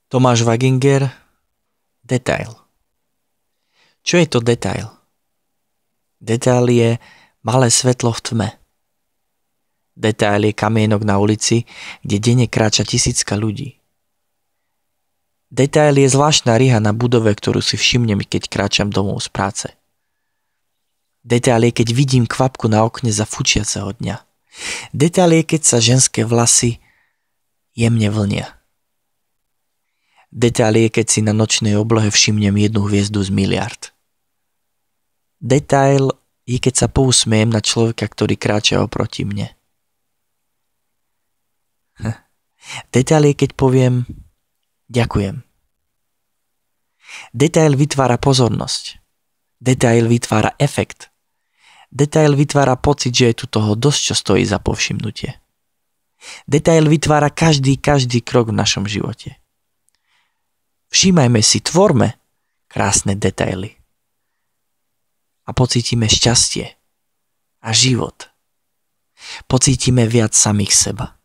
Tomáš Waginger, detail. Čo je to detail? Detail je malé svetlo v tme. Detail je kamienok na ulici, kde denne kráča 1000 ľudí. Detail je zvláštna riha na budove, ktorú si všimnem, keď kráčam domov z práce. Detail je, keď vidím kvapku na okne za fučiaceho dňa. Detail je, keď sa ženské vlasy jemne vlnia. Detail je, keď si na nočnej oblohe všimnem jednu hviezdu z miliard. Detail je, keď sa pousmejem na človeka, ktorý kráča oproti mne. Detail je, keď poviem ďakujem. Detail vytvára pozornosť. Detail vytvára efekt. Detail vytvára pocit, že je tu toho dosť, čo stojí za povšimnutie. Detail vytvára každý krok v našom živote. Všímajme si, tvorme krásne detaily. A pocítime šťastie a život. Pocítime viac samých seba.